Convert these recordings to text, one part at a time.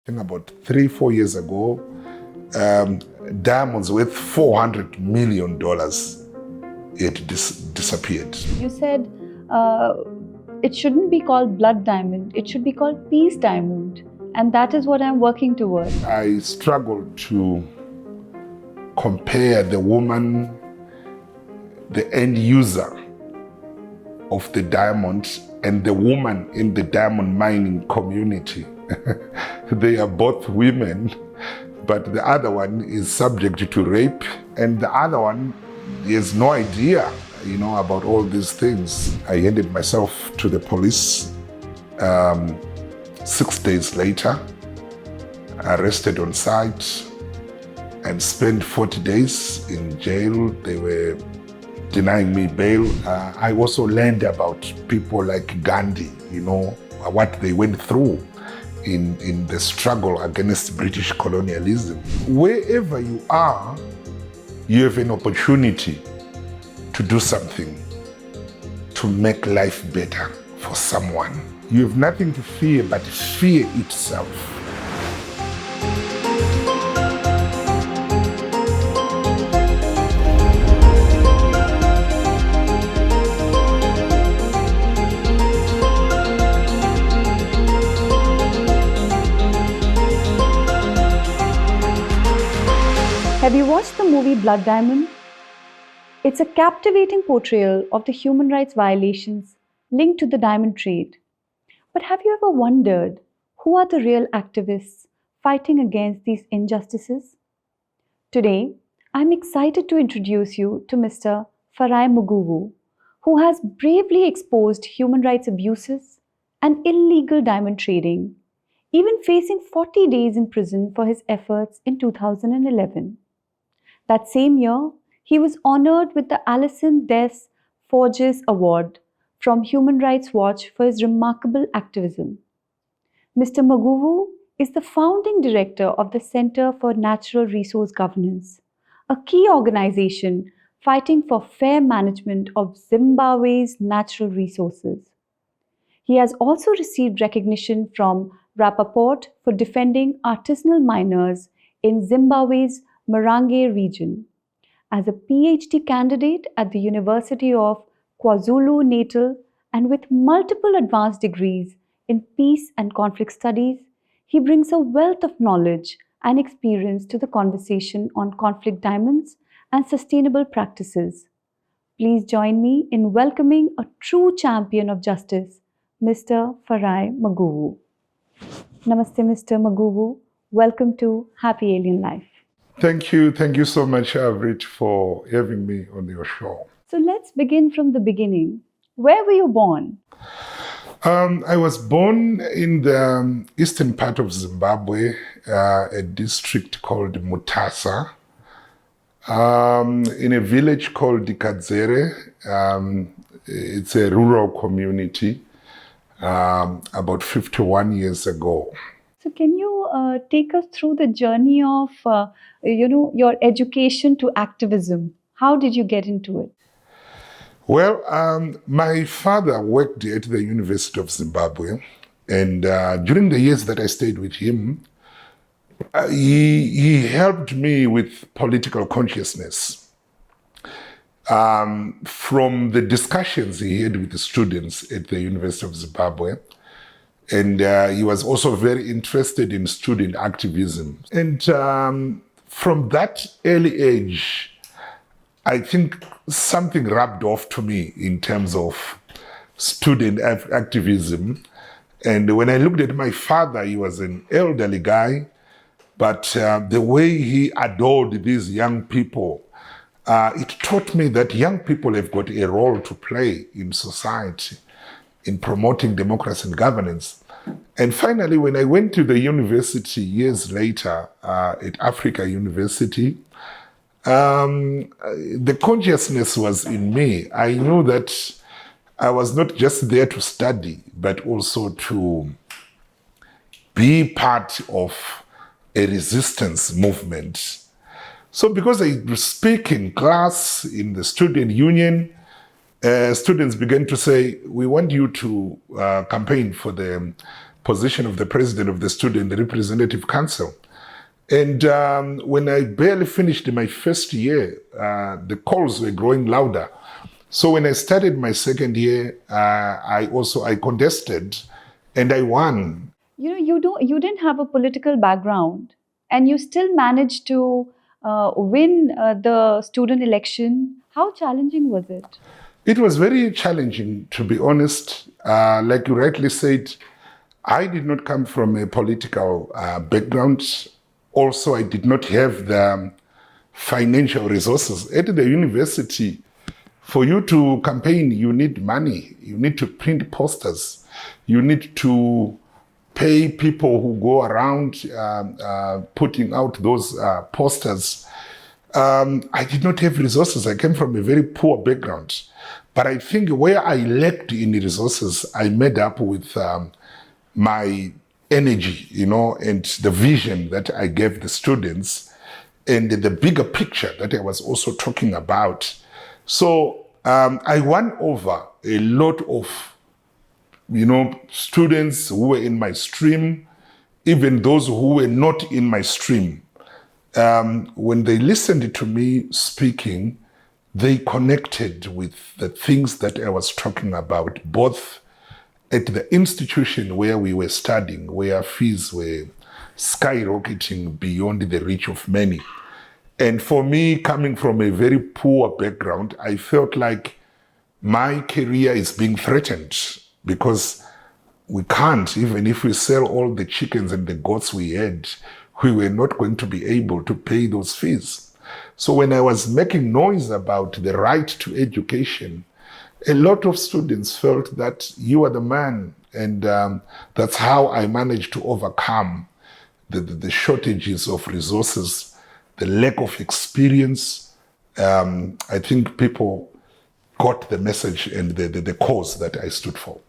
I think about 3-4 years ago, diamonds worth $400 million it disappeared. You said it shouldn't be called blood diamond, it should be called peace diamond. And that is what I'm working towards. I struggled to compare the woman, the end user of the diamond, and the woman in the diamond mining community. They are both women, but the other one is subject to rape, and the other one has no idea, about all these things. I handed myself to the police 6 days later, arrested on sight, and spent 40 days in jail. They were denying me bail. I also learned about people like Gandhi, what they went through in the struggle against British colonialism. Wherever you are, you have an opportunity to do something to make life better for someone. You have nothing to fear but fear itself. Have you watched the movie Blood Diamond? It's a captivating portrayal of the human rights violations linked to the diamond trade. But have you ever wondered who are the real activists fighting against these injustices? Today, I'm excited to introduce you to Mr. Farai Maguwu, who has bravely exposed human rights abuses and illegal diamond trading, even facing 40 days in prison for his efforts in 2011. That same year, he was honored with the Alison Des Forges Award from Human Rights Watch for his remarkable activism. Mr. Maguwu is the founding director of the Center for Natural Resource Governance, a key organization fighting for fair management of Zimbabwe's natural resources. He has also received recognition from Rappaport for defending artisanal miners in Zimbabwe's Marange region. As a PhD candidate at the University of KwaZulu-Natal and with multiple advanced degrees in peace and conflict studies, he brings a wealth of knowledge and experience to the conversation on conflict diamonds and sustainable practices. Please join me in welcoming a true champion of justice, Mr. Farai Maguwu. Namaste, Mr. Maguwu. Welcome to Happy Alien Life. Thank you so much, Aavriti, for having me on your show. So let's begin from the beginning. Where were you born? I was born in the eastern part of Zimbabwe, a district called Mutasa, in a village called Dikadzere. It's a rural community, about 51 years ago. So can you take us through the journey of, your education to activism? How did you get into it? Well, my father worked at the University of Zimbabwe, and during the years that I stayed with him, he helped me with political consciousness. From the discussions he had with the students at the University of Zimbabwe, and he was also very interested in student activism. And from that early age, I think something rubbed off to me in terms of student activism. And when I looked at my father, he was an elderly guy, but the way he adored these young people, it taught me that young people have got a role to play in society, in promoting democracy and governance. And finally, when I went to the university years later, at Africa University, the consciousness was in me. I knew that I was not just there to study, but also to be part of a resistance movement. So because I speak in class, in the student union, students began to say, we want you to campaign for the position of the president of the Student Representative Council. And when I barely finished my first year, the calls were growing louder. So when I started my second year, I contested and I won. You didn't have a political background, and you still managed to win the student election. How challenging was it? It was very challenging, to be honest. Like you rightly said, I did not come from a political background. Also, I did not have the financial resources. At the university, for you to campaign, you need money. You need to print posters. You need to pay people who go around putting out those posters. I did not have resources. I came from a very poor background. But I think where I lacked in resources, I made up with my energy, and the vision that I gave the students and the bigger picture that I was also talking about. So I won over a lot of students who were in my stream, even those who were not in my stream. When they listened to me speaking, they connected with the things that I was talking about, both at the institution where we were studying, where fees were skyrocketing beyond the reach of many. And for me, coming from a very poor background, I felt like my career is being threatened, because we can't, even if we sell all the chickens and the goats we had, we were not going to be able to pay those fees. So when I was making noise about the right to education, a lot of students felt that you are the man, and that's how I managed to overcome the shortages of resources, the lack of experience. I think people got the message and the cause that I stood for.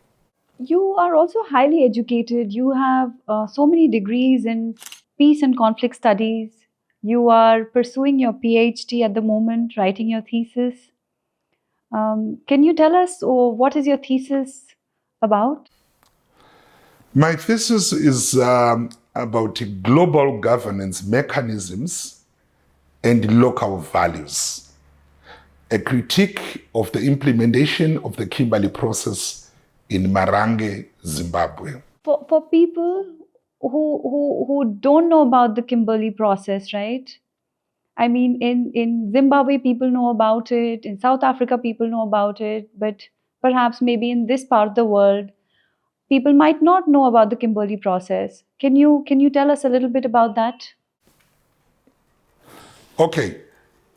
You are also highly educated. You have so many degrees in peace and conflict studies. You are pursuing your PhD at the moment, writing your thesis. Can you tell us what is your thesis about? My thesis is about global governance mechanisms and local values, a critique of the implementation of the Kimberley process in Marange, Zimbabwe. For people who don't know about the Kimberley process, right? I mean, in Zimbabwe, people know about it. In South Africa, people know about it. But perhaps maybe in this part of the world, people might not know about the Kimberley process. Can you tell us a little bit about that? Okay.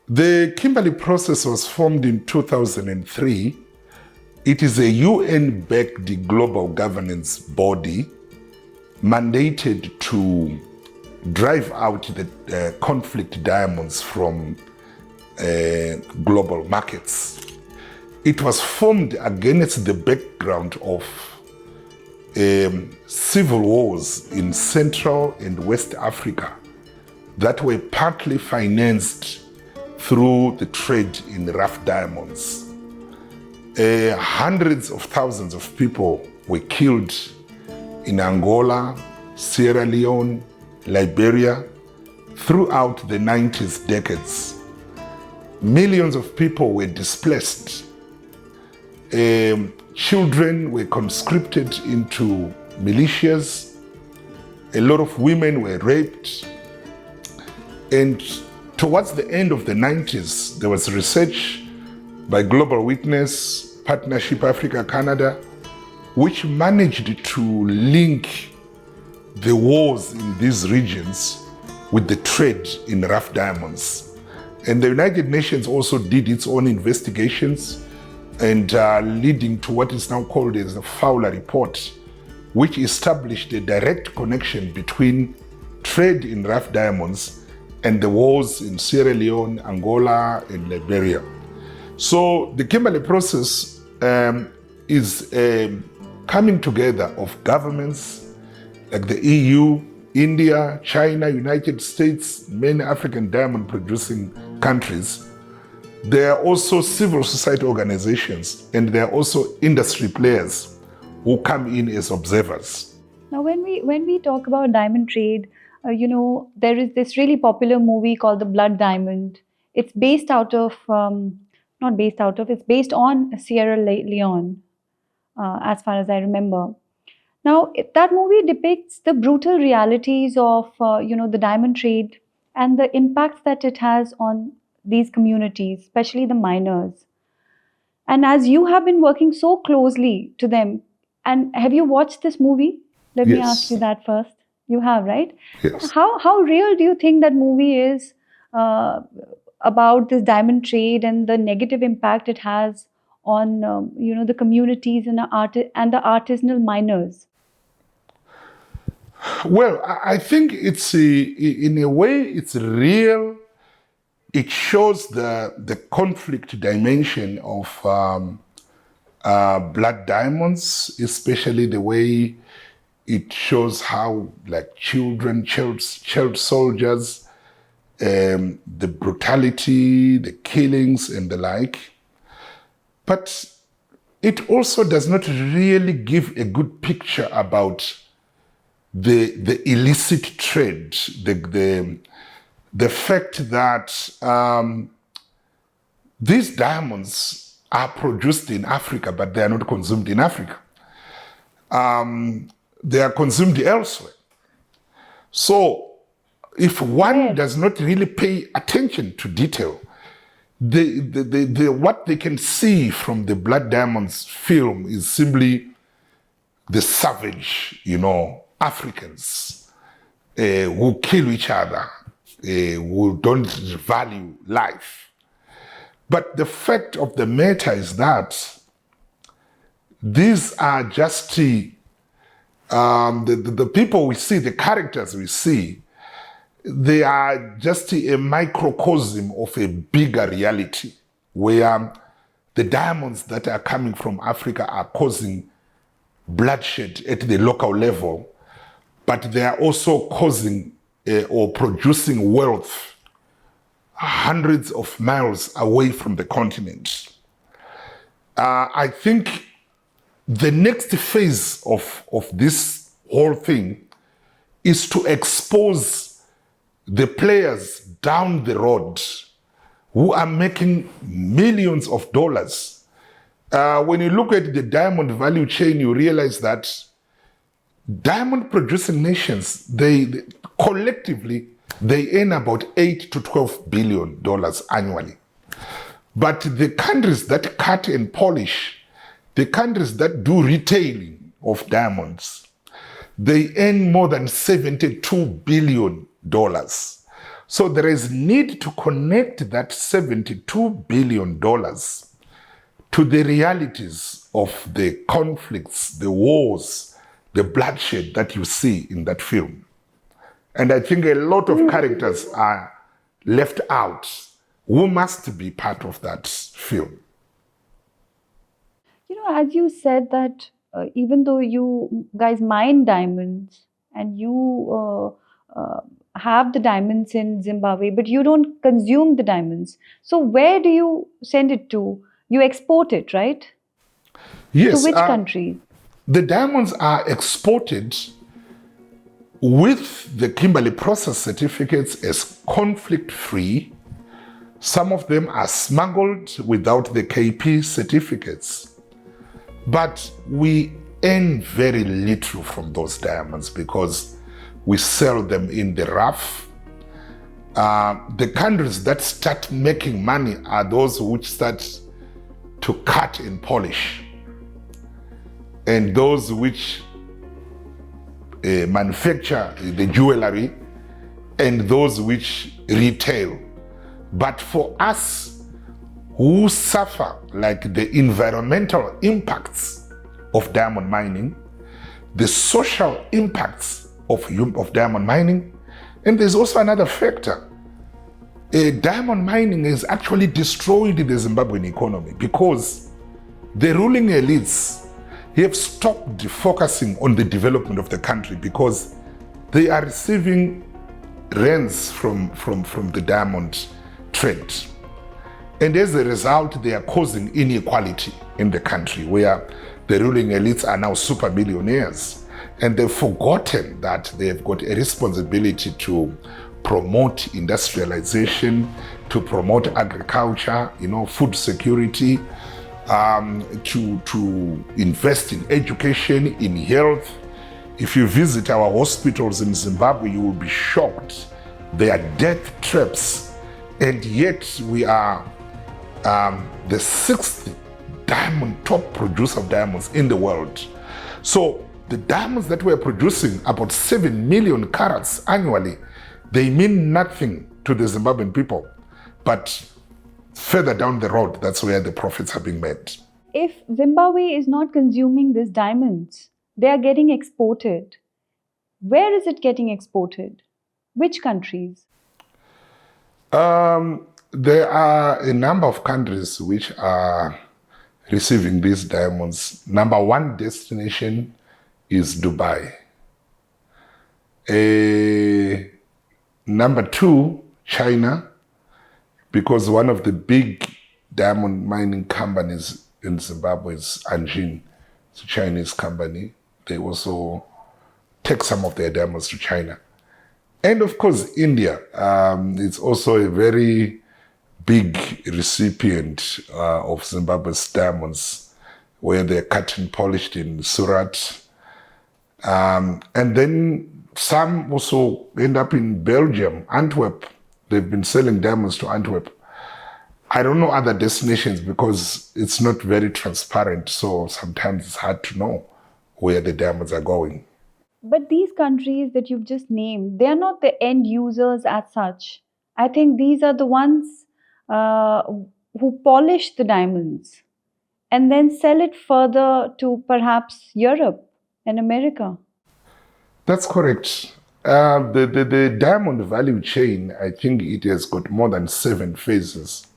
The Kimberley process was formed in 2003. It is a UN-backed global governance body mandated to drive out the conflict diamonds from global markets. It was formed against the background of civil wars in Central and West Africa that were partly financed through the trade in rough diamonds. Hundreds of thousands of people were killed in Angola, Sierra Leone, Liberia, throughout the 90s decades. Millions of people were displaced. Children were conscripted into militias. A lot of women were raped. And towards the end of the 90s, there was research by Global Witness, Partnership Africa, Canada, which managed to link the wars in these regions with the trade in rough diamonds. And the United Nations also did its own investigations, and leading to what is now called as the Fowler Report, which established a direct connection between trade in rough diamonds and the wars in Sierra Leone, Angola, and Liberia. So the Kimberley process is a coming together of governments like the EU, India, China, United States, many African diamond producing countries, there are also civil society organizations, and there are also industry players who come in as observers. Now, when we talk about diamond trade, there is this really popular movie called The Blood Diamond. It's based out of, not based out of, it's based on Sierra Leone, as far as I remember. Now, that movie depicts the brutal realities of, the diamond trade and the impacts that it has on these communities, especially the miners. And as you have been working so closely to them, and have you watched this movie? Let me ask you that first. You have, right? Yes. How real do you think that movie is about this diamond trade and the negative impact it has on the communities and the artisanal miners? Well, I think it's in a way it's real. It shows the conflict dimension of blood diamonds, especially the way it shows how, like, child soldiers, the brutality, the killings, and the like. But it also does not really give a good picture about the illicit trade, the fact that these diamonds are produced in Africa, but they are not consumed in Africa. They are consumed elsewhere. So if one does not really pay attention to detail, what they can see from the Blood Diamonds film is simply the savage, Africans who kill each other, who don't value life. But the fact of the matter is that these are just the people we see, the characters we see, they are just a microcosm of a bigger reality where the diamonds that are coming from Africa are causing bloodshed at the local level, but they are also causing or producing wealth hundreds of miles away from the continent. I think the next phase of this whole thing is to expose the players down the road who are making millions of dollars. When you look at the diamond value chain, you realize that diamond producing nations, they collectively, they earn about $8 to $12 billion annually. But the countries that cut and polish, the countries that do retailing of diamonds, they earn more than $72 billion. So there is need to connect that $72 billion to the realities of the conflicts, the wars, the bloodshed that you see in that film. And I think a lot of characters are left out who must be part of that film. As you said that even though you guys mine diamonds and you have the diamonds in Zimbabwe, but you don't consume the diamonds. So where do you send it to? You export it, right? Yes. To which country? The diamonds are exported with the Kimberley process certificates as conflict-free. Some of them are smuggled without the KP certificates. But we earn very little from those diamonds because we sell them in the rough. The countries that start making money are those which start to cut and polish, and those which manufacture the jewellery, and those which retail. But for us who suffer like the environmental impacts of diamond mining, the social impacts of diamond mining, and there's also another factor. Diamond mining has actually destroyed the Zimbabwean economy because the ruling elites have stopped focusing on the development of the country because they are receiving rents from the diamond trade. And as a result, they are causing inequality in the country where the ruling elites are now super millionaires. And they've forgotten that they've got a responsibility to promote industrialization, to promote agriculture, food security, to invest in education, in health. If you visit our hospitals in Zimbabwe, you will be shocked. They are death traps. And yet we are the sixth top producer of diamonds in the world. So the diamonds that we're producing, about 7 million carats annually, they mean nothing to the Zimbabwean people. But further down the road, that's where the profits are being made. If Zimbabwe is not consuming these diamonds, they are getting exported. Where is it getting exported? Which countries? There are a number of countries which are receiving these diamonds. Number one destination is Dubai. Number two, China, because one of the big diamond mining companies in Zimbabwe is Anjin. It's a Chinese company. They also take some of their diamonds to China. And of course, India. It's also a very big recipient of Zimbabwe's diamonds, where they're cut and polished in Surat. And then some also end up in Belgium, Antwerp. They've been selling diamonds to Antwerp. I don't know other destinations because it's not very transparent, so sometimes it's hard to know where the diamonds are going. But these countries that you've just named, they are not the end users as such. I think these are the ones who polish the diamonds and then sell it further to perhaps Europe and America. That's correct. The diamond value chain, I think it has got more than 7 phases.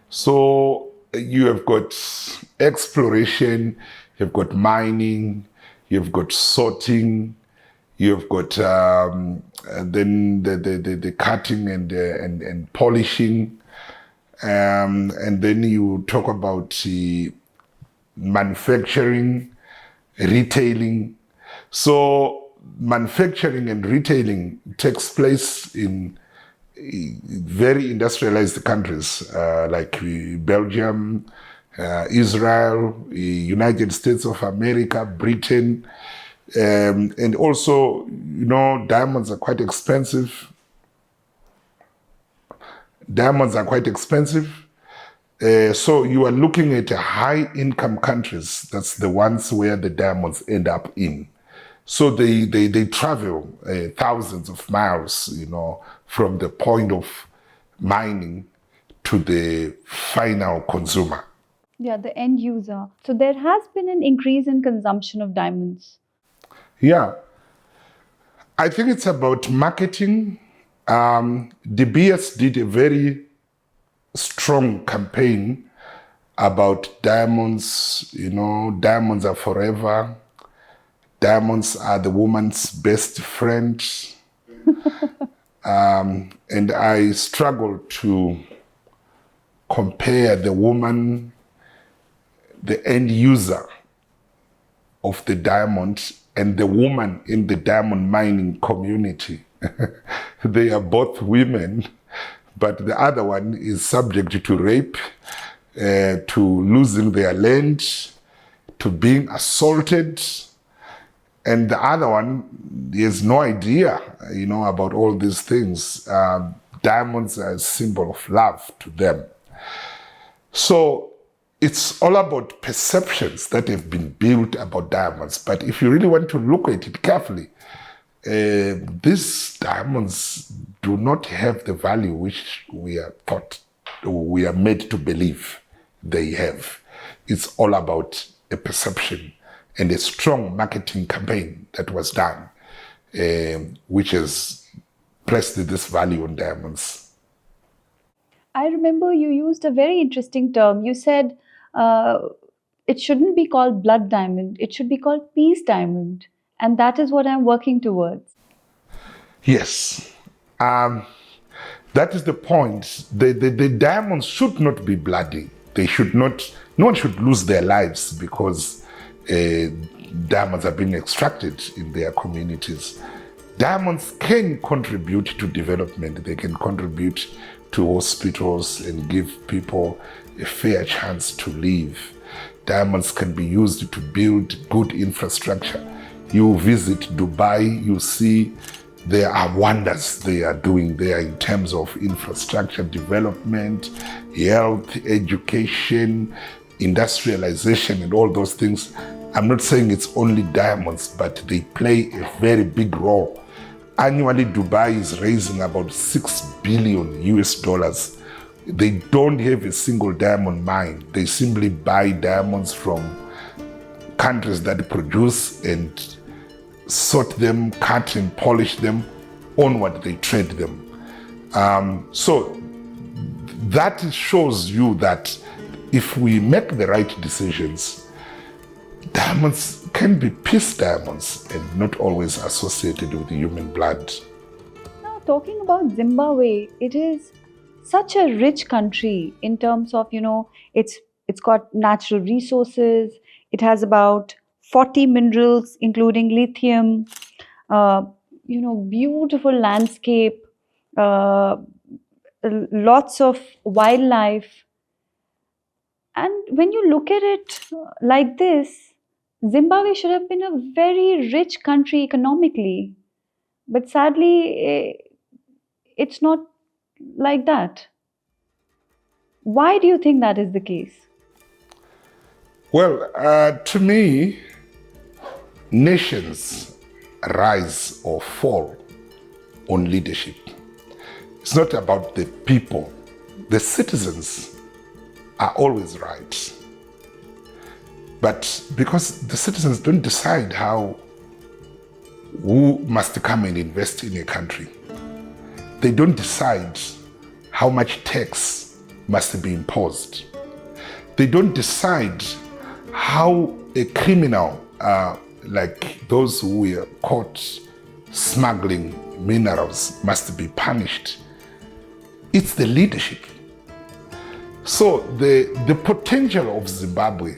So you have got exploration, you've got mining, you've got sorting, you've got then the cutting and polishing, and then you talk about manufacturing, retailing. So manufacturing and retailing takes place in very industrialized countries like Belgium, Israel, United States of America, Britain, and also, diamonds are quite expensive. So you are looking at high-income countries. That's the ones where the diamonds end up in. So they travel thousands of miles, from the point of mining to the final consumer. Yeah, the end user. So there has been an increase in consumption of diamonds. Yeah. I think it's about marketing. De Beers did a very strong campaign about diamonds. Diamonds are forever. Diamonds are the woman's best friend. And I struggle to compare the woman, the end user of the diamond, and the woman in the diamond mining community. They are both women, but the other one is subject to rape, to losing their land, to being assaulted. And the other one, he has no idea, about all these things. Diamonds are a symbol of love to them. So it's all about perceptions that have been built about diamonds. But if you really want to look at it carefully, these diamonds do not have the value which we are made to believe they have. It's all about a perception and a strong marketing campaign that was done, which has placed this value on diamonds. I remember you used a very interesting term. You said it shouldn't be called blood diamond, it should be called peace diamond. And that is what I'm working towards. Yes. That is the point. The diamonds should not be bloody. They should not, no one should lose their lives because diamonds are being extracted in their communities. Diamonds can contribute to development. They can contribute to hospitals and give people a fair chance to live. Diamonds can be used to build good infrastructure. You visit Dubai, you see there are wonders they are doing there in terms of infrastructure development, health, education, industrialization, and all those things. I'm not saying it's only diamonds, but they play a very big role. Annually, Dubai is raising about 6 billion US dollars. They don't have a single diamond mine. They simply buy diamonds from countries that produce and sort them, cut and polish them, onward they trade them. So that shows you that if we make the right decisions, diamonds can be peace diamonds and not always associated with human blood. Now, talking about Zimbabwe, it is such a rich country in terms of, it's got natural resources. It has about 40 minerals, including lithium, beautiful landscape, lots of wildlife. And when you look at it like this, Zimbabwe should have been a very rich country economically. But sadly, it's not like that. Why do you think that is the case? Well, to me, nations rise or fall on leadership. It's not about the people. The citizens are always right. But because the citizens don't decide who must come and invest in a country, they don't decide how much tax must be imposed. They don't decide how a criminal, like those who were caught smuggling minerals, must be punished. It's the leadership. So the potential of Zimbabwe,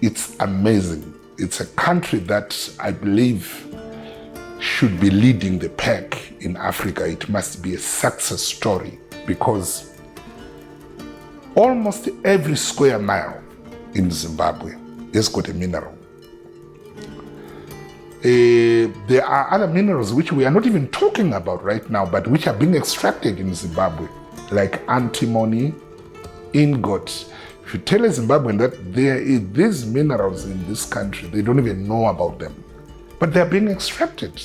it's amazing. It's a country that I believe should be leading the pack in Africa. It must be a success story because almost every square mile in Zimbabwe has got a mineral. There are other minerals which we are not even talking about right now, but which are being extracted in Zimbabwe, like antimony, ingot. If you tell a Zimbabwean that there is these minerals in this country, they don't even know about them. But they're being extracted.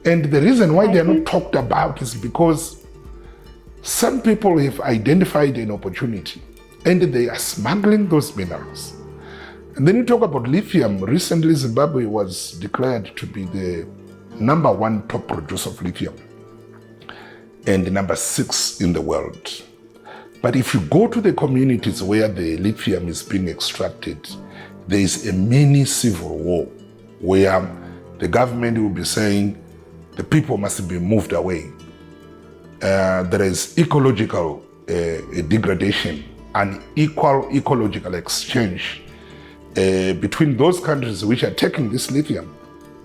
And the reason why they're not talked about is because some people have identified an opportunity and they are smuggling those minerals. And then you talk about lithium. Recently, Zimbabwe was declared to be the #1 top producer of lithium and #6 in the world. But if you go to the communities where the lithium is being extracted, there is a mini civil war where the government will be saying the people must be moved away. There is ecological degradation, unequal ecological exchange between those countries which are taking this lithium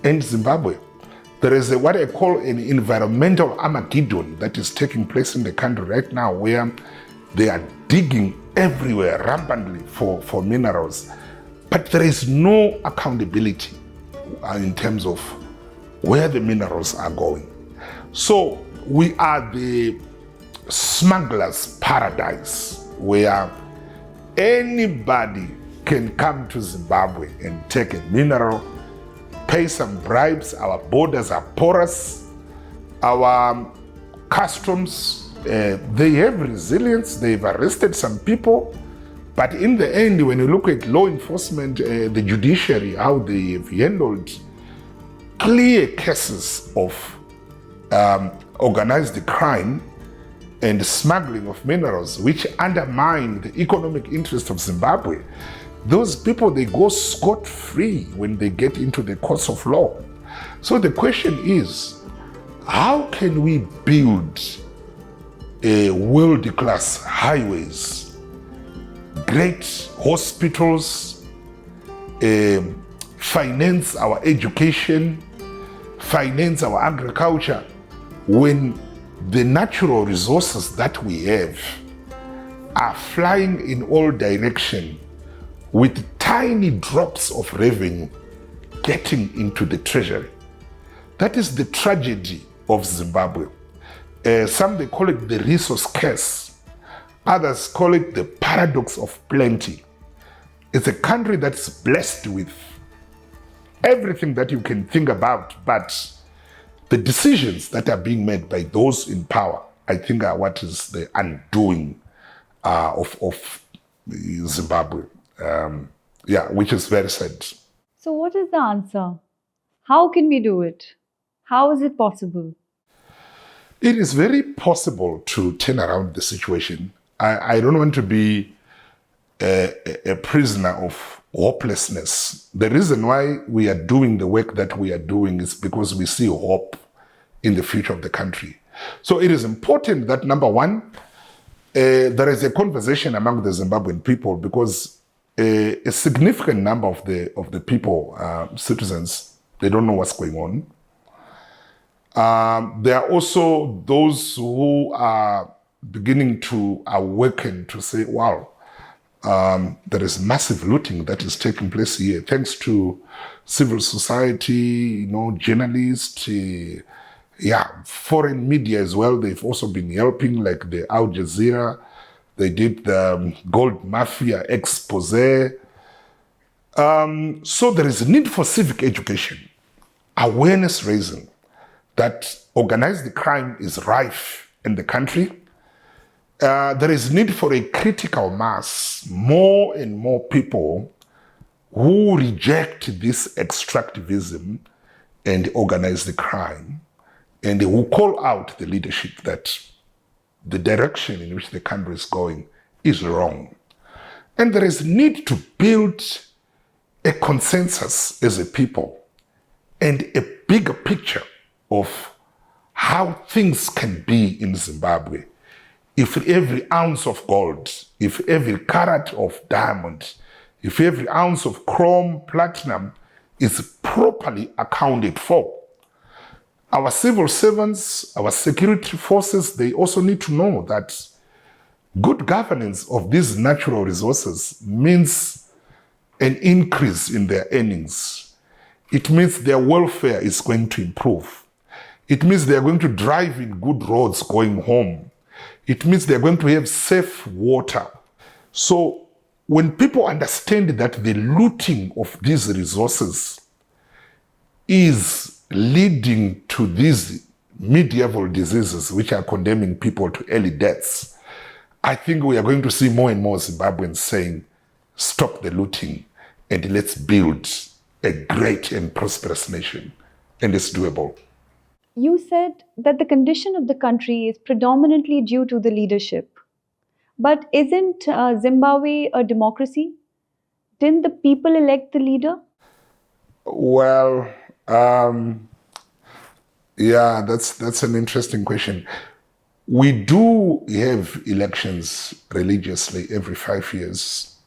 and Zimbabwe. There is what I call an environmental Armageddon that is taking place in the country right now, where they are digging everywhere rampantly for minerals, but there is no accountability in terms of where the minerals are going. So we are the smuggler's paradise, where anybody can come to Zimbabwe and take a mineral, pay some bribes. Our borders are porous. Our customs, they have resilience. They've arrested some people. But in the end, when you look at law enforcement, the judiciary, how they have handled clear cases of organized crime and smuggling of minerals, which undermine the economic interest of Zimbabwe, those people, they go scot-free when they get into the courts of law. So the question is, how can we build world-class highways, great hospitals, finance our education, finance our agriculture, when the natural resources that we have are flying in all directions with tiny drops of revenue getting into the treasury. That is the tragedy of Zimbabwe. Some they call it the resource curse. Others call it the paradox of plenty. It's a country that's blessed with everything that you can think about, but the decisions that are being made by those in power, I think, are what is the undoing of Zimbabwe. Which is very sad. So, what is the answer? How can we do it? How is it possible? It is very possible to turn around the situation. I don't want to be a prisoner of hopelessness. The reason why we are doing the work that we are doing is because we see hope in the future of the country. So it is important that, number one, there is a conversation among the Zimbabwean people, because a significant number of the people, citizens, they don't know what's going on. There are also those who are beginning to awaken to say, wow, there is massive looting that is taking place here, thanks to civil society, journalists, foreign media as well. They've also been helping, like the Al Jazeera. They did the gold mafia expose. So there is a need for civic education, awareness raising, that organized crime is rife in the country. There is need for a critical mass, more and more people who reject this extractivism and organized crime, and who call out the leadership that the direction in which the country is going is wrong. And there is need to build a consensus as a people and a bigger picture of how things can be in Zimbabwe if every ounce of gold, if every carat of diamond, if every ounce of chrome, platinum is properly accounted for. Our civil servants, our security forces, they also need to know that good governance of these natural resources means an increase in their earnings. It means their welfare is going to improve. It means they're going to drive in good roads going home. It means they're going to have safe water. So when people understand that the looting of these resources is leading to these medieval diseases which are condemning people to early deaths, I think we are going to see more and more Zimbabweans saying, stop the looting and let's build a great and prosperous nation. And it's doable. You said that the condition of the country is predominantly due to the leadership. But isn't Zimbabwe a democracy? Didn't the people elect the leader? Well, that's an interesting question. We do have elections religiously every 5 years,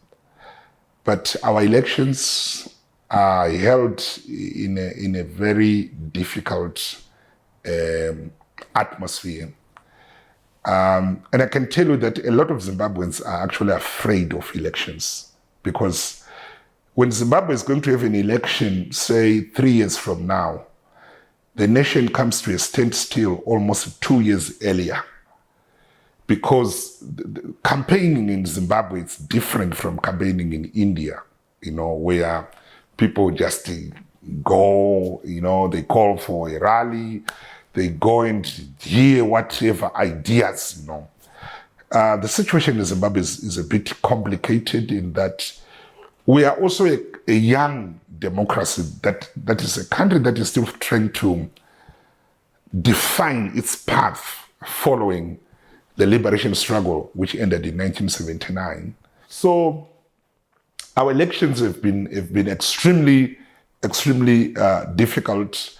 but our elections are held in a very difficult atmosphere. And I can tell you that a lot of Zimbabweans are actually afraid of elections, because when Zimbabwe is going to have an election, say 3 years from now, the nation comes to a standstill almost 2 years earlier, because the campaigning in Zimbabwe is different from campaigning in India, where people just go, they call for a rally, they go and hear whatever ideas, The situation in Zimbabwe is a bit complicated in that we are also a young democracy that is a country that is still trying to define its path following the liberation struggle, which ended in 1979. So our elections have been extremely difficult.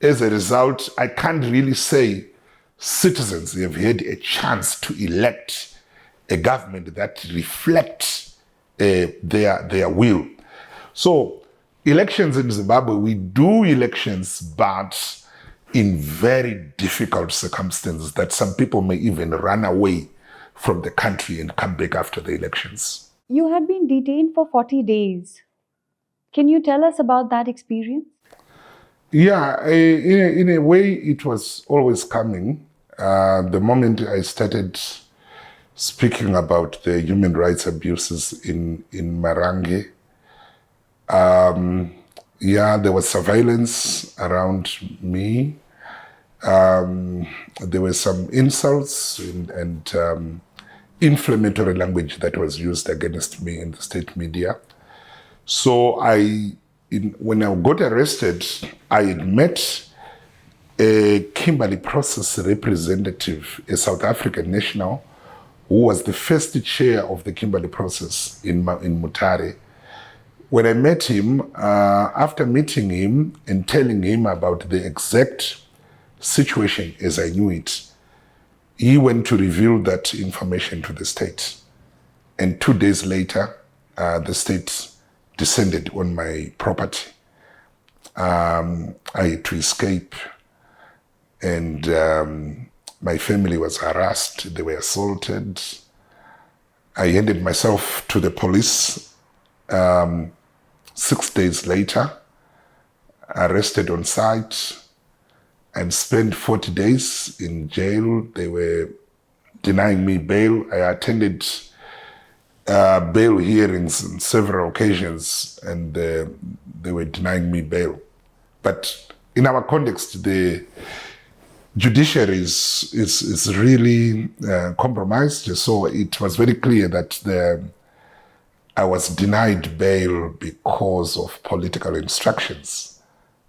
As a result, I can't really say citizens have had a chance to elect a government that reflects their will. So elections in Zimbabwe, we do elections, but in very difficult circumstances that some people may even run away from the country and come back after the elections. You had been detained for 40 days. Can you tell us about that experience? Yeah, in a way, it was always coming. The moment I started speaking about the human rights abuses in Marange, there was surveillance around me. There were some insults and inflammatory language that was used against me in the state media. So when I got arrested, I had met a Kimberley Process representative, a South African national, who was the first chair of the Kimberley Process in Mutare. When I met him, after meeting him and telling him about the exact situation as I knew it, he went to reveal that information to the state. And 2 days later, the state descended on my property. I had to escape, and my family was harassed. They were assaulted. I handed myself to the police. 6 days later, arrested on sight, and spent 40 days in jail. They were denying me bail. I attended bail hearings on several occasions, and they were denying me bail. But in our context, the judiciary is really compromised. So it was very clear that I was denied bail because of political instructions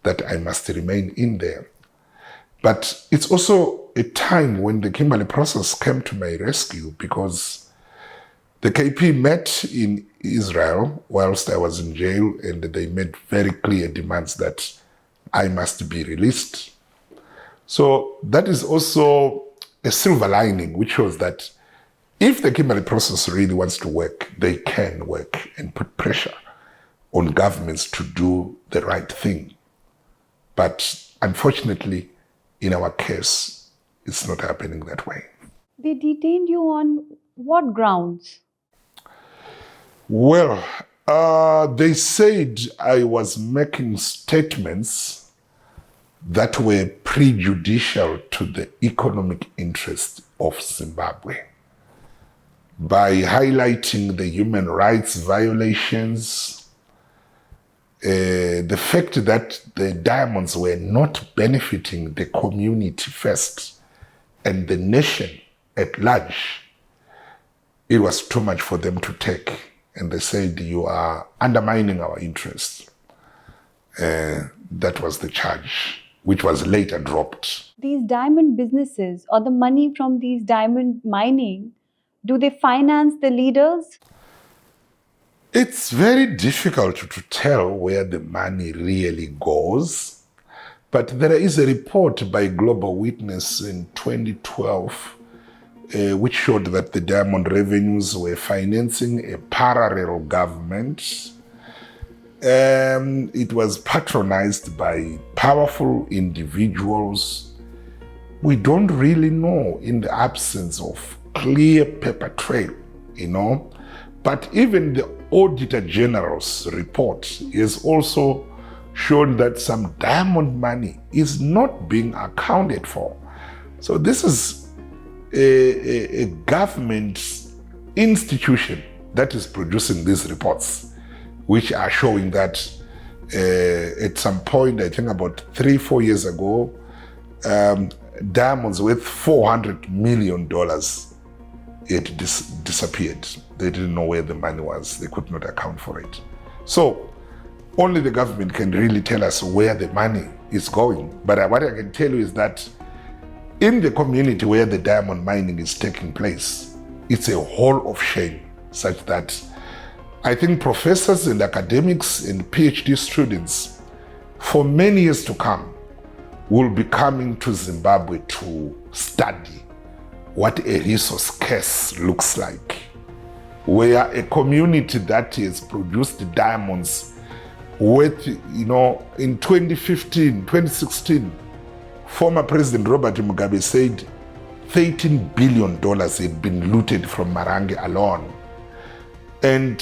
that I must remain in there. But it's also a time when the Kimberley Process came to my rescue, because the KP met in Israel whilst I was in jail, and they made very clear demands that I must be released. So that is also a silver lining, which was that if the Kimberley Process really wants to work, they can work and put pressure on governments to do the right thing. But unfortunately, in our case, it's not happening that way. They detained you on what grounds? Well, they said I was making statements that were prejudicial to the economic interest of Zimbabwe. By highlighting the human rights violations, the fact that the diamonds were not benefiting the community first and the nation at large, it was too much for them to take. And they said, you are undermining our interests. That was the charge, which was later dropped. These diamond businesses, or the money from these diamond mining, do they finance the leaders? It's very difficult to tell where the money really goes, but there is a report by Global Witness in 2012 which showed that the diamond revenues were financing a parallel government. It was patronized by powerful individuals. We don't really know, in the absence of clear paper trail, But even the Auditor General's report has also shown that some diamond money is not being accounted for. So this is a government institution that is producing these reports, which are showing that at some point, I think about 3-4 years ago, diamonds worth $400 million had disappeared. They didn't know where the money was. They could not account for it. So only the government can really tell us where the money is going. But what I can tell you is that in the community where the diamond mining is taking place, it's a hall of shame, such that I think professors and academics and PhD students for many years to come will be coming to Zimbabwe to study what a resource curse looks like, where a community that has produced diamonds worth, in 2015, 2016, former President Robert Mugabe said $13 billion had been looted from Marange alone. And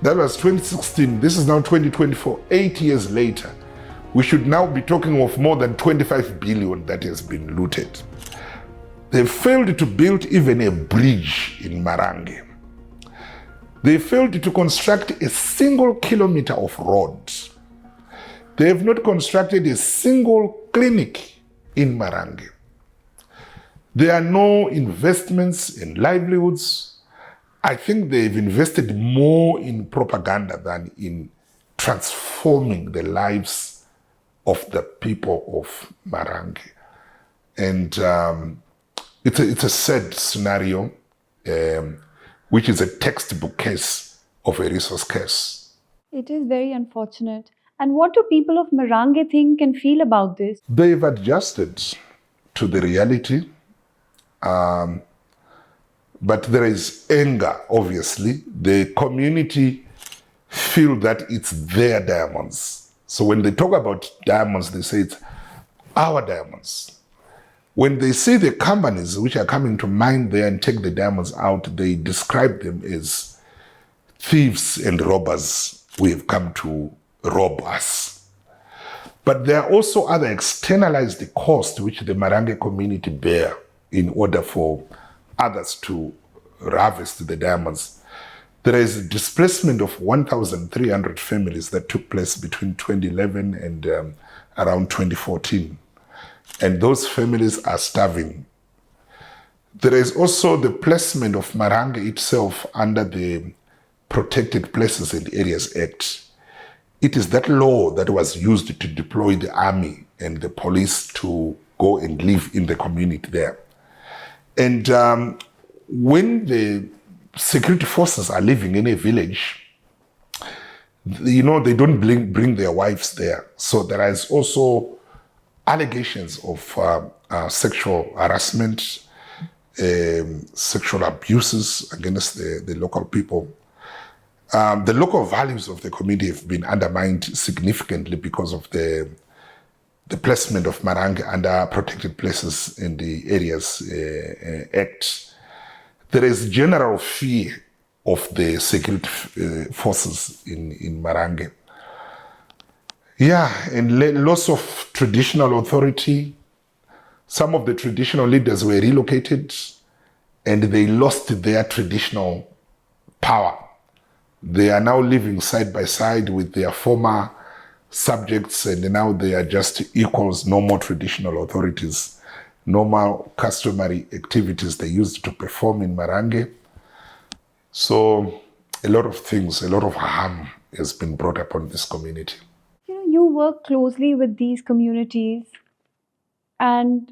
that was 2016. This is now 2024, 8 years later. We should now be talking of more than 25 billion that has been looted. They failed to build even a bridge in Marange. They failed to construct a single kilometer of road. They have not constructed a single clinic in Marange. There are no investments in livelihoods. I think they've invested more in propaganda than in transforming the lives of the people of Marange. And it's a sad scenario, which is a textbook case of a resource curse. It is very unfortunate. And what do people of Marange think and feel about this? They've adjusted to the reality, but there is anger, obviously. The community feel that it's their diamonds. So when they talk about diamonds, they say it's our diamonds. When they see the companies which are coming to mine there and take the diamonds out, they describe them as thieves and robbers who have come to rob us. But there are also other externalized costs which the Marange community bear in order for others to harvest the diamonds. There is a displacement of 1,300 families that took place between 2011 and around 2014. And those families are starving. There is also the placement of Marange itself under the Protected Places and Areas Act. It is that law that was used to deploy the army and the police to go and live in the community there. And when the security forces are living in a village, they don't bring their wives there. So there is also allegations of sexual harassment, sexual abuses against the local people. The local values of the community have been undermined significantly because of the placement of Marange under Protected Places in the Areas Act. There is general fear of the security forces in Marange. Yeah, and loss of traditional authority. Some of the traditional leaders were relocated and they lost their traditional power. They are now living side by side with their former subjects, and now they are just equals, no more traditional authorities, normal customary activities they used to perform in Marange. So a lot of things, a lot of harm has been brought upon this community. You work closely with these communities and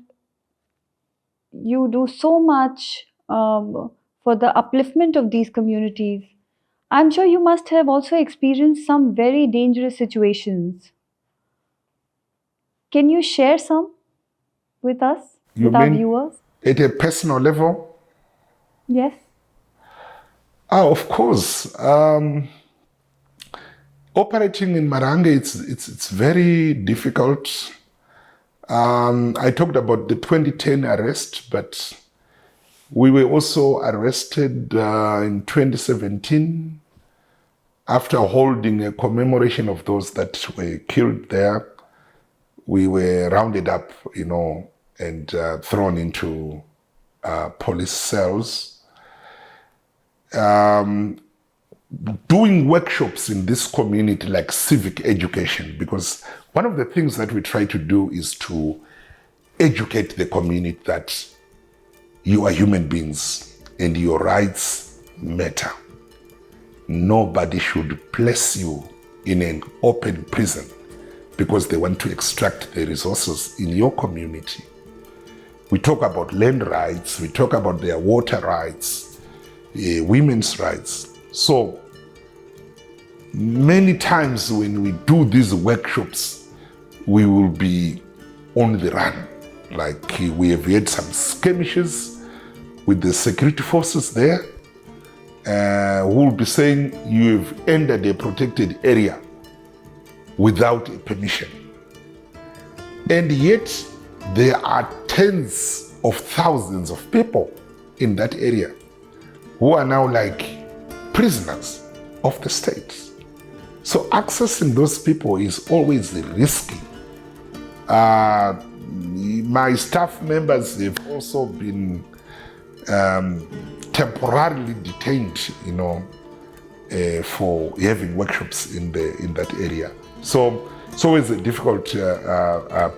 you do so much for the upliftment of these communities. I'm sure you must have also experienced some very dangerous situations. Can you share some with us, with our viewers? At a personal level? Yes. Of course. Operating in Marange, it's very difficult. I talked about the 2010 arrest, but we were also arrested in 2017 after holding a commemoration of those that were killed there. We were rounded up, and thrown into police cells. Doing workshops in this community like civic education, because one of the things that we try to do is to educate the community that you are human beings and your rights matter. Nobody should place you in an open prison because they want to extract the resources in your community. We talk about land rights, we talk about their water rights, women's rights. So many times when we do these workshops, we will be on the run. Like we have had some skirmishes with the security forces there, who will be saying you have entered a protected area without a permission. And yet there are tens of thousands of people in that area who are now like prisoners of the state. So accessing those people is always risky. My staff members have also been temporarily detained, for having workshops in that area. So it's always a difficult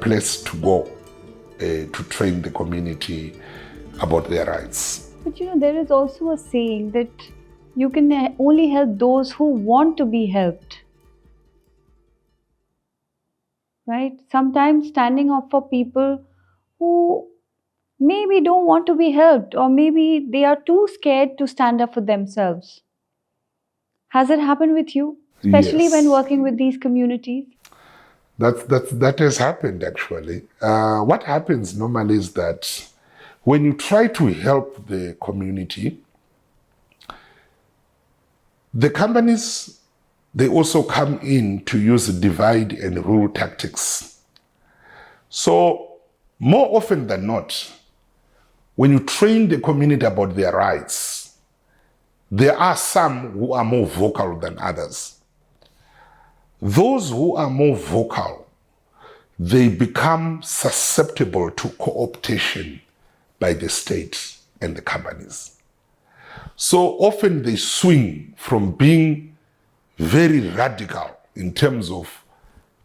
place to go to train the community about their rights. But there is also a saying that you can only help those who want to be helped. Right? Sometimes standing up for people who maybe don't want to be helped, or maybe they are too scared to stand up for themselves. Has it happened with you? Especially Yes. when working with these communities? That has happened actually. What happens normally is that when you try to help the community, the companies, they also come in to use divide and rule tactics. So more often than not, when you train the community about their rights, there are some who are more vocal than others. Those who are more vocal, they become susceptible to co-optation by the state and the companies. So often they swing from being very radical in terms of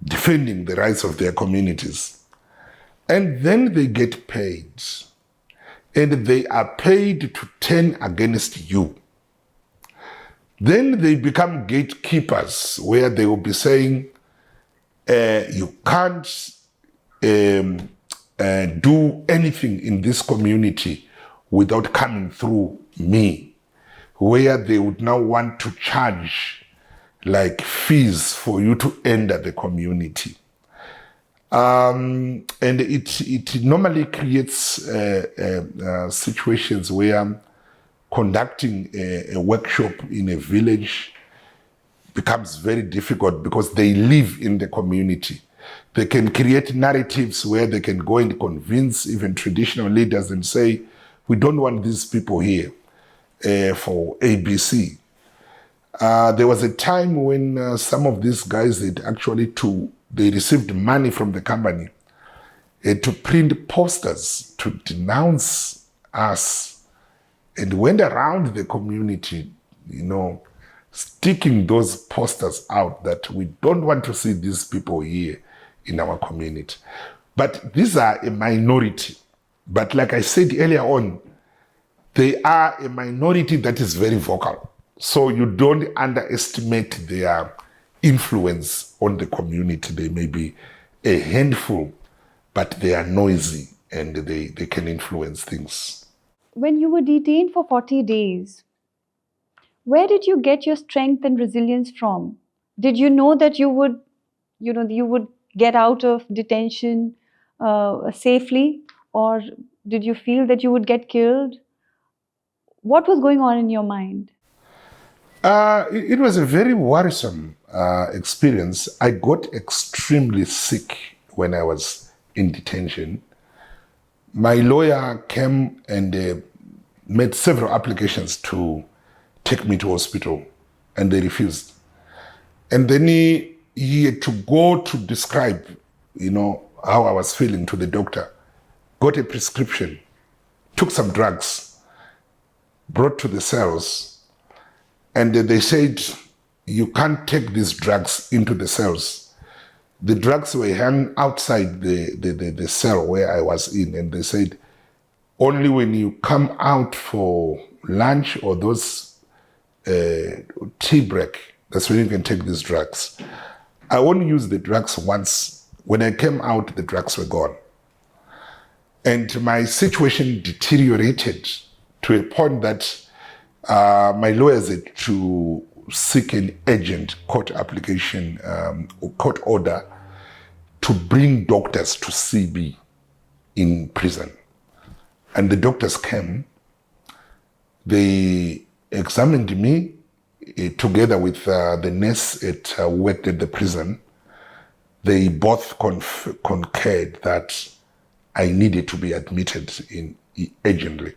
defending the rights of their communities. And then they get paid. And they are paid to turn against you. Then they become gatekeepers, where they will be saying, you can't do anything in this community without coming through me, where they would now want to charge like fees for you to enter the community. And it normally creates situations where conducting a workshop in a village becomes very difficult because they live in the community. They can create narratives where they can go and convince even traditional leaders and say, we don't want these people here for ABC. There was a time when some of these guys they received money from the company to print posters to denounce us, and went around the community, sticking those posters out that we don't want to see these people here in our community. But these are a minority. But like I said earlier on, they are a minority that is very vocal. So you don't underestimate their influence on the community. They may be a handful, but they are noisy and they can influence things. When you were detained for 40 days, where did you get your strength and resilience from? Did you know that you would get out of detention safely, or did you feel that you would get killed? What was going on in your mind? It was a very worrisome experience. I got extremely sick when I was in detention. My lawyer came and made several applications to take me to hospital, and they refused. And then he had to go to describe, how I was feeling to the doctor, got a prescription, took some drugs, brought to the cells, and they said, you can't take these drugs into the cells. The drugs were hung outside the cell where I was in, and they said, only when you come out for lunch or those tea break, that's when you can take these drugs. I only used the drugs once. When I came out, the drugs were gone. And my situation deteriorated to a point that my lawyers had to seek an urgent court application, court order, to bring doctors to see me in prison. And the doctors came, they examined me together with the nurse who worked at the prison. They both concurred that I needed to be admitted urgently.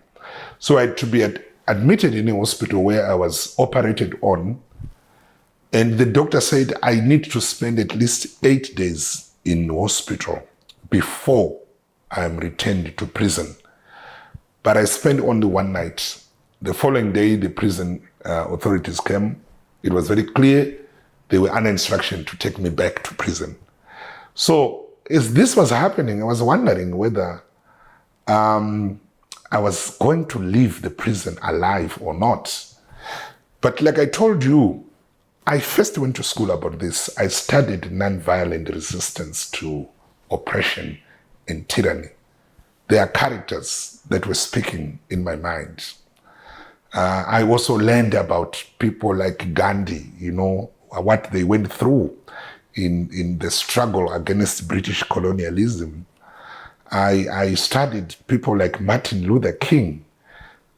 So I had to be admitted in a hospital where I was operated on. And the doctor said I need to spend at least 8 days in hospital before I'm returned to prison. But I spent only one night. The following day, the prison authorities came. It was very clear they were under instruction to take me back to prison. So as this was happening, I was wondering whether I was going to leave the prison alive or not. But like I told you, I first went to school about this. I studied nonviolent resistance to oppression and tyranny. There are characters that were speaking in my mind. I also learned about people like Gandhi, what they went through in the struggle against British colonialism. I studied people like Martin Luther King,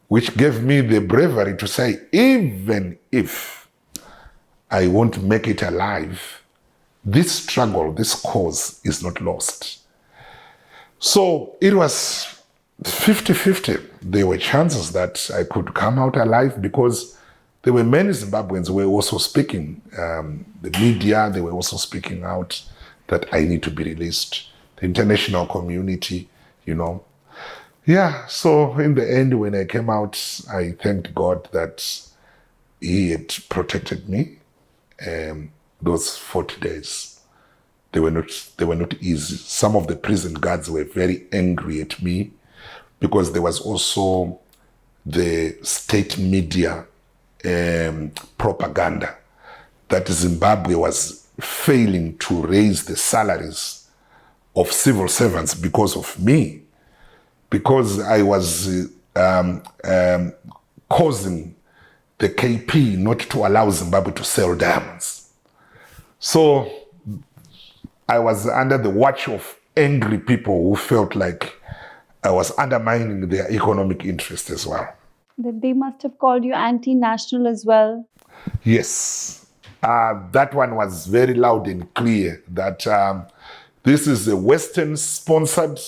which gave me the bravery to say, even if I won't make it alive, this struggle, this cause is not lost. So it was 50-50. There were chances that I could come out alive because there were many Zimbabweans who were also speaking. The media, they were also speaking out that I need to be released. The international community, Yeah, so in the end, when I came out, I thanked God that He had protected me. Those 40 days, they were not easy. Some of the prison guards were very angry at me because there was also the state media propaganda that Zimbabwe was failing to raise the salaries of civil servants because of me, because I was causing the KP not to allow Zimbabwe to sell diamonds. So I was under the watch of angry people who felt like I was undermining their economic interest as well. They must have called you anti-national as well. Yes. That one was very loud and clear that this is a Western-sponsored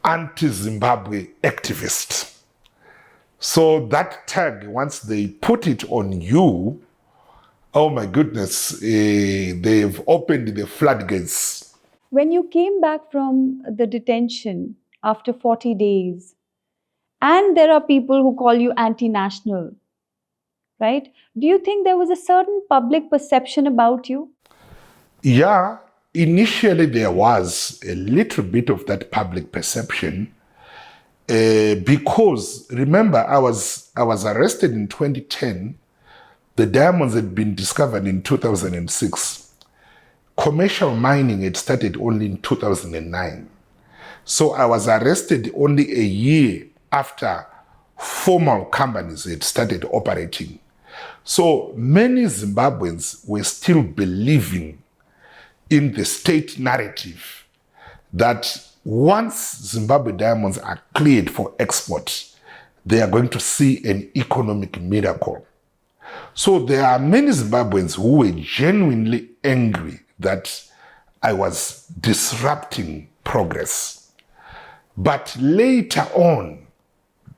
anti-Zimbabwe activist. So that tag, once they put it on you, oh my goodness, they've opened the floodgates. When you came back from the detention after 40 days, and there are people who call you anti-national, right? Do you think there was a certain public perception about you? Yeah, initially there was a little bit of that public perception because, remember, I was arrested in 2010. The diamonds had been discovered in 2006. Commercial mining had started only in 2009. So I was arrested only a year after formal companies had started operating. So many Zimbabweans were still believing in the state narrative that once Zimbabwe diamonds are cleared for export, they are going to see an economic miracle. So there are many Zimbabweans who were genuinely angry that I was disrupting progress. But later on,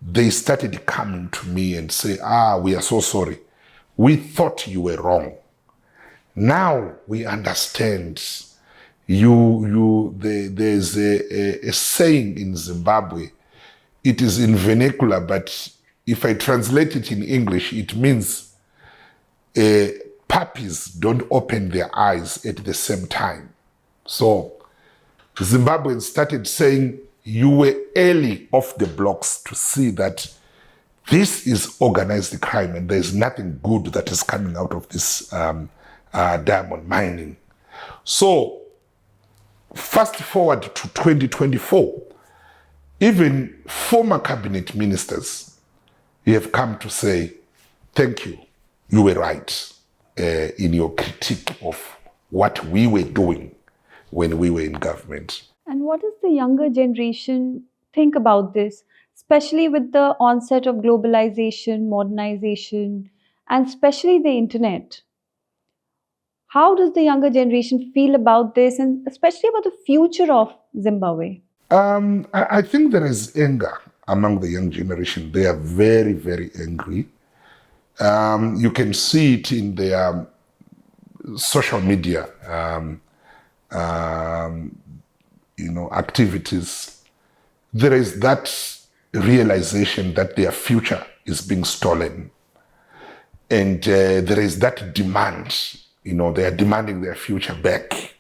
they started coming to me and say, we are so sorry. We thought you were wrong. Now we understand. There's a saying in Zimbabwe. It is in vernacular, but if I translate it in English, it means puppies don't open their eyes at the same time. So Zimbabweans started saying, you were early off the blocks to see that this is organized crime and there's nothing good that is coming out of this diamond mining. So fast forward to 2024, even former cabinet ministers have come to say, thank you, you were right in your critique of what we were doing when we were in government. And what does the younger generation think about this, especially with the onset of globalization, modernization, and especially the internet? How does the younger generation feel about this, and especially about the future of Zimbabwe? I think there is anger among the young generation. They are very, very angry. You can see it in their social media, activities. There is that realization that their future is being stolen. And there is that demand, they are demanding their future back.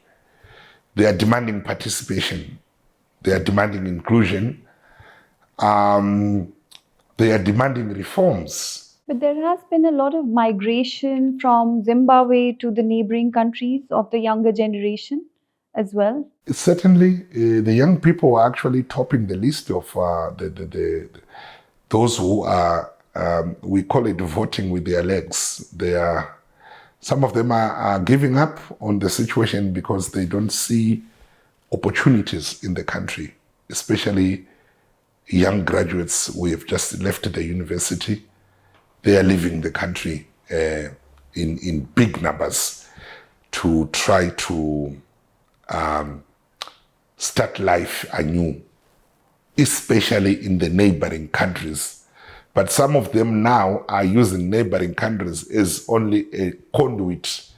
They are demanding participation. They are demanding inclusion. They are demanding reforms. But there has been a lot of migration from Zimbabwe to the neighboring countries of the younger generation as well. Certainly, the young people are actually topping the list of those who are, we call it voting with their legs. Some of them are giving up on the situation because they don't see opportunities in the country, especially young graduates who have just left the university. They are leaving the country in big numbers to try to start life anew, especially in the neighboring countries. But some of them now are using neighboring countries as only a conduit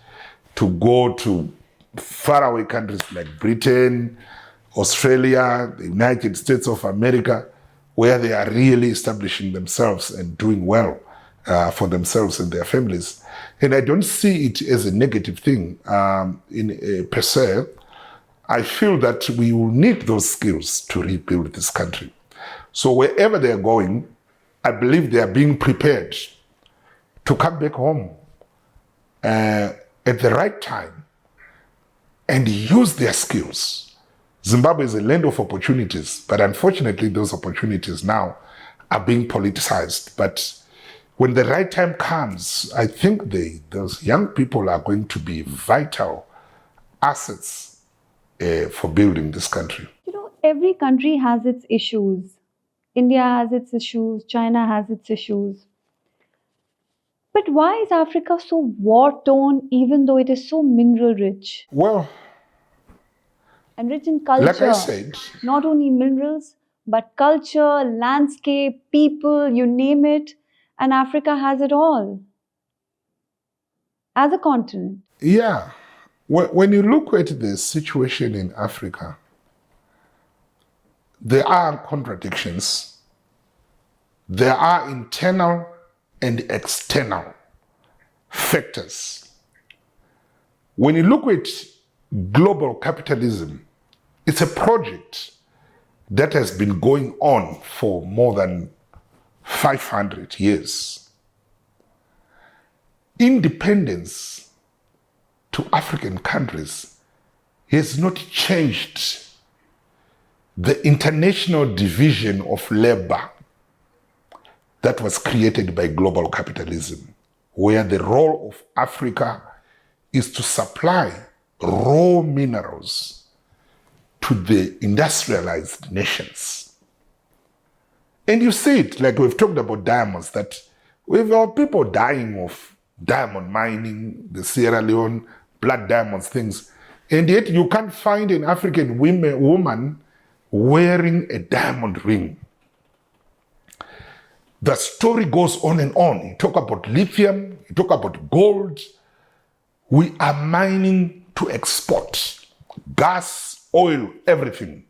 to go to faraway countries like Britain, Australia, the United States of America, where they are really establishing themselves and doing well for themselves and their families. And I don't see it as a negative thing per se. I feel that we will need those skills to rebuild this country. So wherever they are going, I believe they are being prepared to come back home at the right time and use their skills. Zimbabwe is a land of opportunities, but unfortunately those opportunities now are being politicized. But when the right time comes, I think those young people are going to be vital assets for building this country. Every country has its issues. India has its issues, China has its issues. But why is Africa so war-torn even though it is so mineral-rich? Well, and rich in culture. Like I said, not only minerals, but culture, landscape, people, you name it. And Africa has it all. As a continent. Yeah. When you look at the situation in Africa, there are contradictions. There are internal and external factors. When you look at global capitalism, it's a project that has been going on for more than 500 years. Independence to African countries has not changed the international division of labor that was created by global capitalism, where the role of Africa is to supply raw minerals to the industrialized nations. And you see it, like we've talked about diamonds, that we've got people dying of diamond mining, the Sierra Leone, blood diamonds, things, and yet you can't find an African woman wearing a diamond ring. The story goes on and on. You talk about lithium, you talk about gold. We are mining to export gas, oil, everything.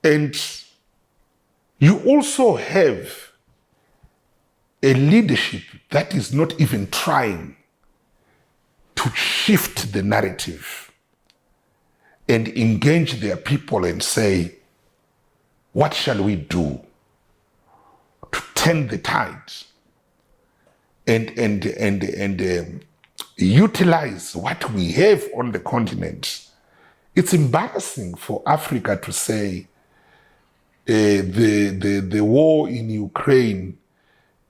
And you also have a leadership that is not even trying to shift the narrative and engage their people and say, what shall we do to turn the tide and utilize what we have on the continent? It's embarrassing for Africa to say the war in Ukraine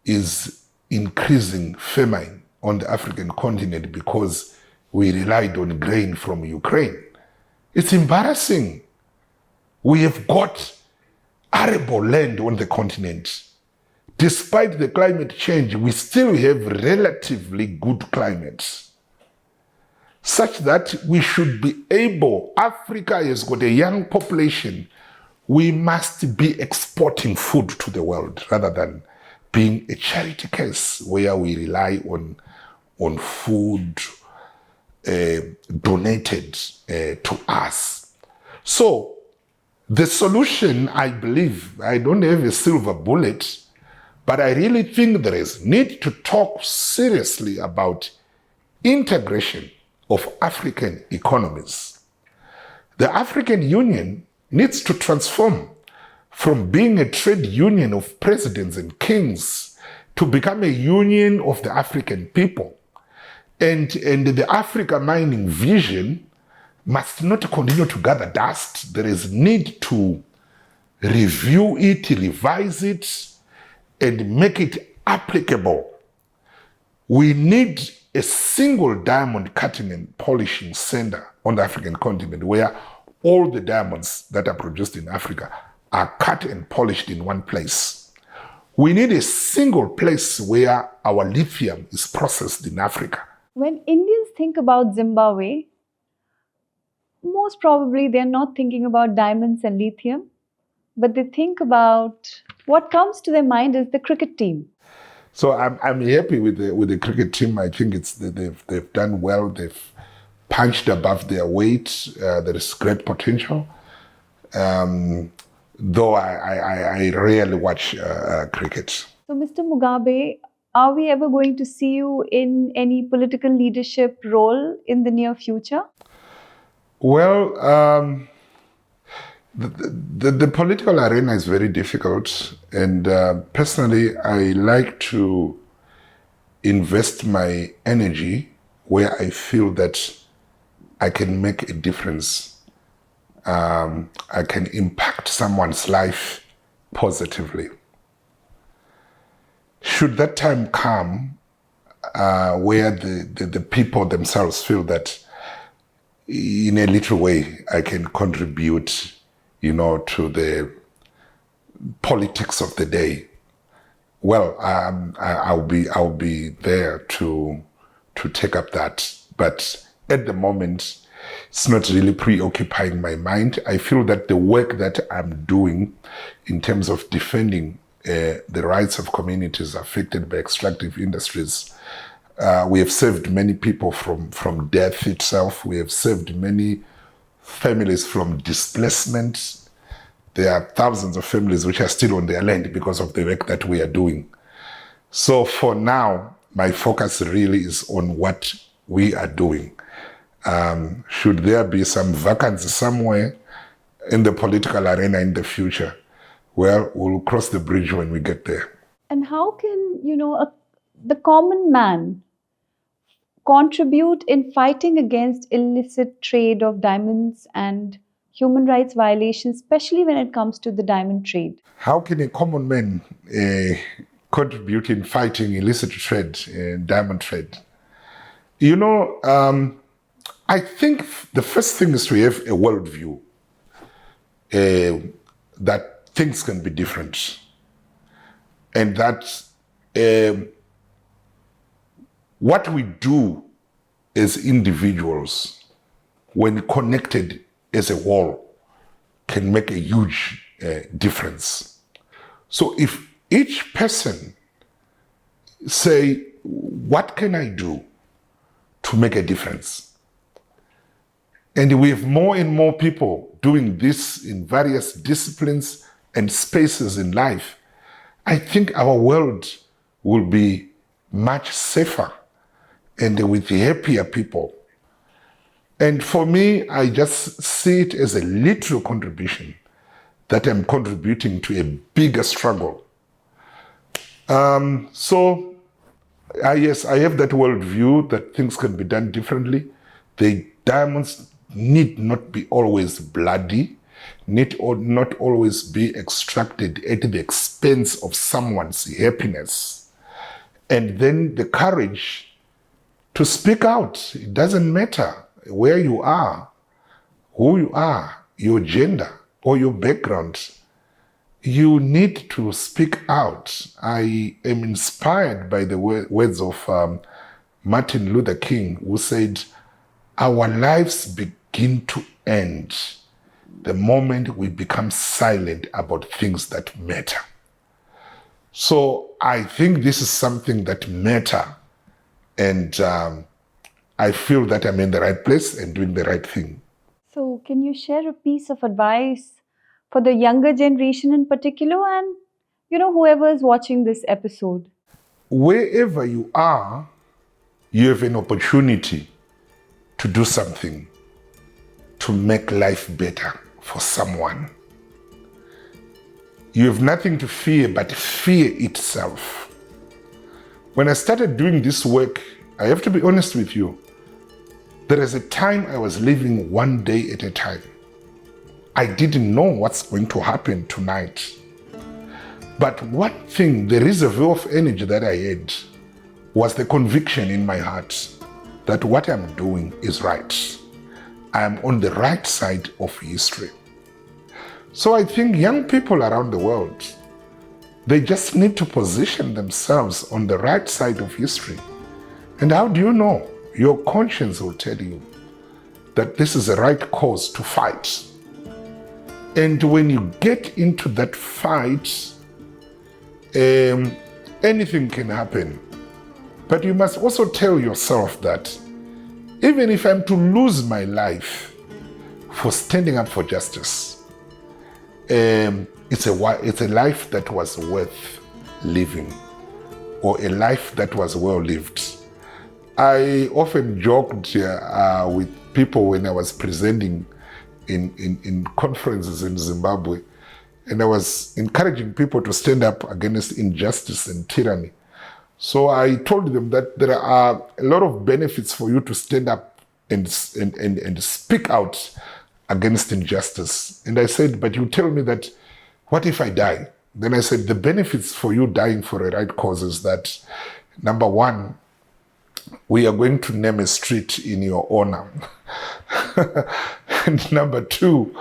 is increasing famine on the African continent because we relied on grain from Ukraine. It's embarrassing. We have got arable land on the continent. Despite the climate change, we still have relatively good climates, such that we should be able, Africa has got a young population, we must be exporting food to the world rather than being a charity case where we rely on food donated to us. So the solution, I believe, I don't have a silver bullet, but I really think there is need to talk seriously about integration of African economies. The African Union needs to transform from being a trade union of presidents and kings to become a union of the African people. And the Africa mining vision must not continue to gather dust. There is need to review it, revise it, and make it applicable. We need a single diamond cutting and polishing center on the African continent where all the diamonds that are produced in Africa are cut and polished in one place. We need a single place where our lithium is processed in Africa. When Indians think about Zimbabwe, most probably they're not thinking about diamonds and lithium, but they think about what comes to their mind is the cricket team. So I'm happy with the cricket team. I think they've done well. They've punched above their weight. There is great potential. Though I rarely watch cricket. So, Mr. Mugabe, are we ever going to see you in any political leadership role in the near future? Well, the political arena is very difficult, and personally, I like to invest my energy where I feel that I can make a difference. I can impact someone's life positively. Should that time come where the people themselves feel that in a little way I can contribute, to the politics of the day, well, I'll be there to take up that. But at the moment, it's not really preoccupying my mind. I feel that the work that I'm doing in terms of defending the rights of communities affected by extractive industries, we have saved many people from death itself. We have saved many families from displacement. There are thousands of families which are still on their land because of the work that we are doing. So for now, my focus really is on what we are doing. Should there be some vacancy somewhere in the political arena in the future, well, we'll cross the bridge when we get there. And how can, the common man contribute in fighting against illicit trade of diamonds and human rights violations, especially when it comes to the diamond trade? How can a common man contribute in fighting illicit trade, diamond trade? I think the first thing is to have a worldview that things can be different, and that what we do as individuals, when connected as a whole, can make a huge difference. So if each person say, what can I do to make a difference? And we have more and more people doing this in various disciplines and spaces in life. I think our world will be much safer and with happier people. And for me, I just see it as a literal contribution that I'm contributing to a bigger struggle. Yes, I have that worldview that things can be done differently. The diamonds need not be always bloody, need not always be extracted at the expense of someone's happiness. And then the courage to speak out. It doesn't matter where you are, who you are, your gender, or your background, you need to speak out. I am inspired by the words of Martin Luther King, who said, "Our lives begin to end the moment we become silent about things that matter." So I think this is something that matters, and I feel that I'm in the right place and doing the right thing. So, can you share a piece of advice for the younger generation in particular, and whoever is watching this episode? Wherever you are, you have an opportunity to do something to make life better for someone. You have nothing to fear but fear itself. When I started doing this work, I have to be honest with you, there is a time I was living one day at a time. I didn't know what's going to happen tonight. But one thing, the reservoir of energy that I had was the conviction in my heart that what I'm doing is right. I am on the right side of history. So I think young people around the world, they just need to position themselves on the right side of history. And how do you know? Your conscience will tell you that this is the right cause to fight. And when you get into that fight, anything can happen. But you must also tell yourself that even if I'm to lose my life for standing up for justice, it's a life that was worth living, or a life that was well lived. I often joked with people when I was presenting in conferences in Zimbabwe, and I was encouraging people to stand up against injustice and tyranny. So I told them that there are a lot of benefits for you to stand up and speak out against injustice. And I said, but you tell me that, what if I die? Then I said, the benefits for you dying for a right cause is that, number one, we are going to name a street in your honor. And number two,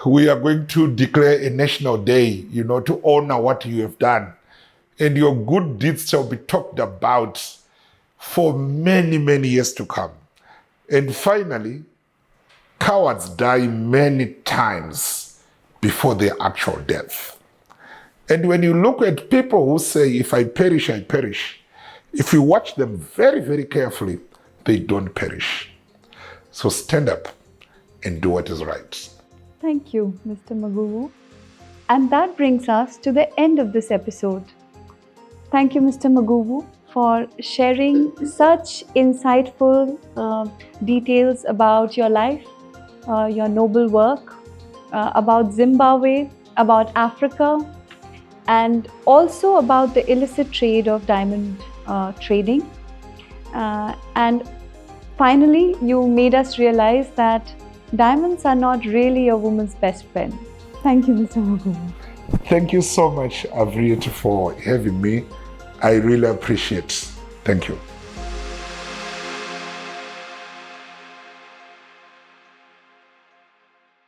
we are going to declare a national day, to honor what you have done. And your good deeds shall be talked about for many, many years to come. And finally, cowards die many times before their actual death. And when you look at people who say, if I perish, I perish, if you watch them very, very carefully, they don't perish. So stand up and do what is right. Thank you, Mr. Maguwu. And that brings us to the end of this episode. Thank you, Mr. Maguwu, for sharing such insightful details about your life, your noble work, about Zimbabwe, about Africa, and also about the illicit trade of diamond trading. And finally, you made us realize that diamonds are not really a woman's best friend. Thank you, Mr. Magu. Thank you so much, Aavriti, for having me. I really appreciate it. Thank you.